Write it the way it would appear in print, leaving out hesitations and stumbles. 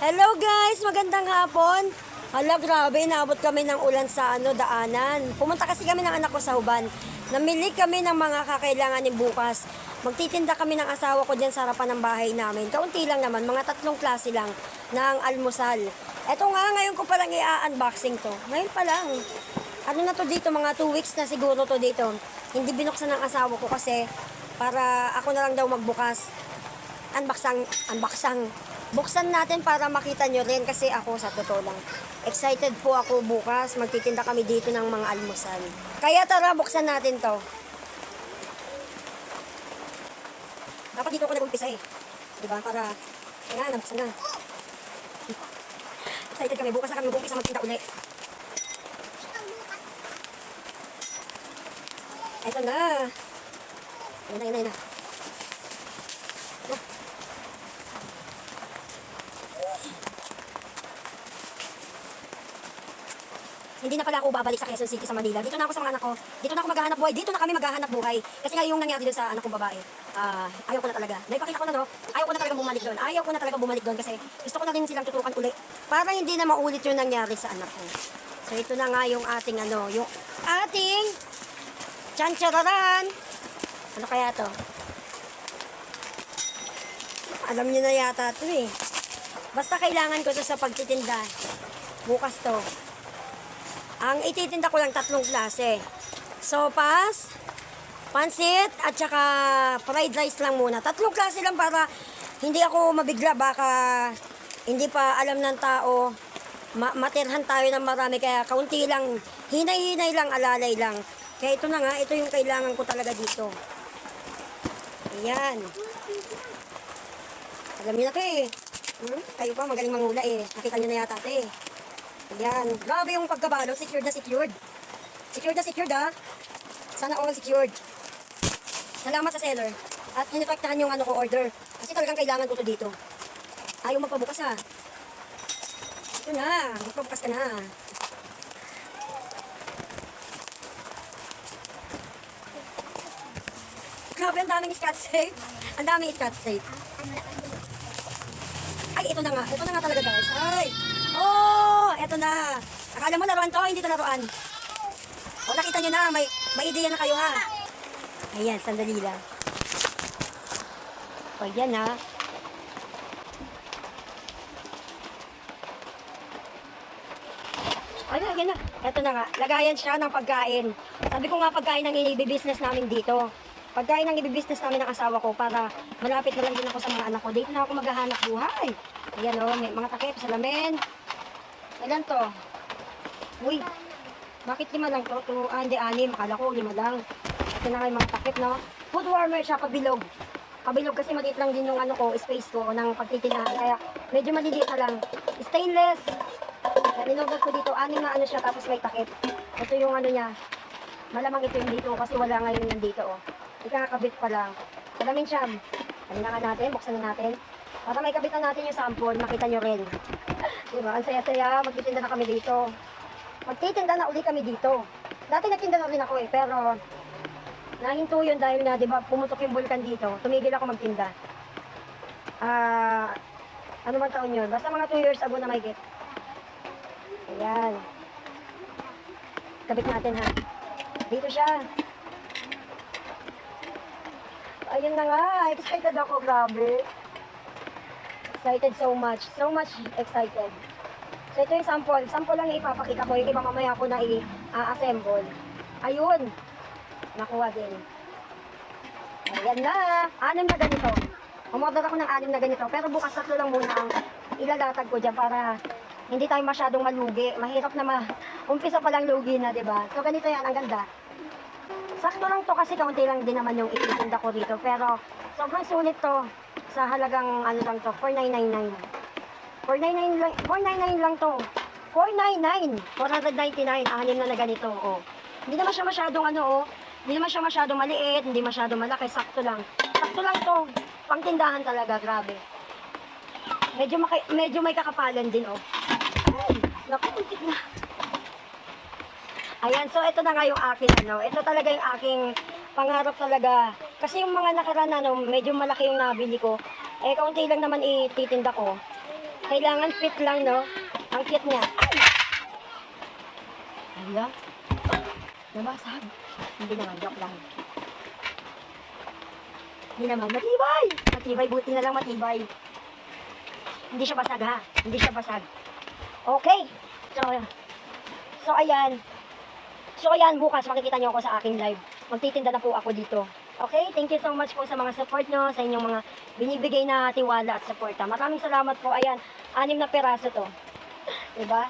Hello guys, magandang hapon. Hala, grabe, naabot kami ng ulan sa daanan. Pumunta kasi kami ng anak ko sa Huban. Namili kami ng mga kakailanganin bukas. Magtitinda kami ng asawa ko dyan sa harapan ng bahay namin. Kaunti lang naman, mga 3 klase lang ng almusal. Eto nga, ngayon ko palang i-unboxing to. Ngayon pa lang. Ano na to dito, mga 2 weeks na siguro to dito. Hindi binuksan ng asawa ko kasi para ako na lang daw magbukas. Unboxing. Buksan natin para makita nyo rin kasi ako sa totoo lang. Excited po ako bukas. Magtitinda kami dito ng mga almusal. Kaya tara, buksan natin to. Dapat dito ako nag-umpisa eh. Diba? Para, kaya nabuksan na. Excited kami. Bukas na kami mag-umpisa magtinda ulit. Ito na. Yan na. Hindi na pala ako babalik sa Quezon City sa Manila. Dito na ako sa mga anak ko. Dito na ako maghahanap buhay. Dito na kami maghahanap buhay. Kasi nga yung nangyari doon sa anak kong babae. Ayaw ko na talaga. Naipakita ko na ayaw ko na talaga bumalik doon. Kasi gusto ko na rin silang tutukan uli. Para hindi na maulit yung nangyari sa anak ko. So ito na nga yung ating yung ating tsantsararan. Ano kaya to? Alam niyo na yata ito eh. Basta kailangan ko to sa pagtitinda. Bukas to. Ang ititinda ko lang 3 klase. Sopas, pansit, at saka fried rice lang muna. 3 klase lang para hindi ako mabigla. Baka hindi pa alam ng tao. Matirhan tayo ng marami. Kaya kaunti lang, hinay-hinay lang, alalay lang. Kaya ito na nga, ito yung kailangan ko talaga dito. Ayan. Alam niyo na ito eh. Kayo pa, magaling mangula eh. Nakita niyo na yata ito eh. Ayan. Grabe yung pagkabalo. Secured na secured. Secured na secured ha. Sana all secured. Salamat sa seller. At hinipaktahan yung ko order. Kasi talagang kailangan ko to dito. Ayaw magpabukas ha. Ito na. Magpabukas ka na. Grabe, ang daming scotch tape. Ang daming scotch tape. Ay, ito na nga. Ito na nga talaga guys. Ay. Oh, eto na. Akala mo laruan to, hindi to laruan. O, nakita nyo na, may ideya na kayo ha. Ayan, sandali lang. O, yan ha. Ayan na. Eto na nga, lagayan siya ng pagkain. Sabi ko nga pagkain ng i-business namin dito. Pagkain ng i-business namin ng asawa ko para malapit na lang din ako sa mga anak ko. Dito na ako maghahanap buhay. Ayan o, may mga takip, salamin. Ilan to? Uy, bakit 5 lang to? Hindi 6. Akala ko 5 lang. Ito na nga yung mga takip, no? Food warmer siya, pabilog. Pabilog kasi maliit lang din yung space ko ng pagtitindahan. Kaya medyo maliliit na lang. Stainless. Ninogad ko dito. 6 na siya, tapos may takip. Ito yung niya. Malamang ito yung dito kasi wala ngayon yung dito, oh. Ikakabit pa lang. Salamin siya. Halina natin, buksan na natin. Para may kabitan natin yung sample, makita nyo rin. Diba? Ang saya-saya, magtitinda na kami dito. Magtitinda na uli kami dito. Dati nagtinda na rin ako eh, pero nahinto yun dahil na, diba, pumutok yung bulkan dito. Tumigil ako magtinda. Ano man taon yun? Basta mga 2 years ago na may get. Ayan. Kabit natin ha. Dito siya. Ayun na nga, excited ako, grabe. Excited so much excited. So ito yung sample. Sample lang ipapakita ko. Yung iba mamaya ko na i-assemble. Ayun. Nakuha din. Ayan na. 6 na ganito. Umorder ako ng 6 na ganito. Pero bukas 3 lang muna ang ilalatag ko dyan para hindi tayo masyadong malugi. Mahirap na umpisa pa lang lugi na, diba? So ganito yan. Ang ganda. Sakto lang to kasi kaunti lang din naman yung ititinda ko dito. Pero sobrang sulit to. Sa halagang lang to, 4,999. 499 lang to. 499. 499. 6 na ganito, oh. Hindi naman siya masyadong hindi naman siya masyadong maliit, hindi masyadong malaki, sakto lang. Sakto lang to. Pangtindahan talaga, grabe. Medyo may kakapalan din, oh. Ay, naku, untik na. Ayan, so ito na nga yung akin, ito talaga yung aking pangarap talaga. Kasi yung mga nakaraan, medyo malaki yung nabili ko. Eh, kaunti lang naman ititinda ko. Kailangan fit lang, no? Ang cute niya. Ay! Ayan. Nabasag. Hindi naman, joke lang. Hindi naman, matibay! Matibay, buti na lang matibay. Hindi siya basag, ha? Hindi siya basag. Okay. So, ayan, bukas makikita niyo ako sa aking live. Magtitinda na po ako dito. Okay? Thank you so much po sa mga support nyo, sa inyong mga binibigay na tiwala at suporta. Maraming salamat po. Ayan, 6 na peraso to. Diba?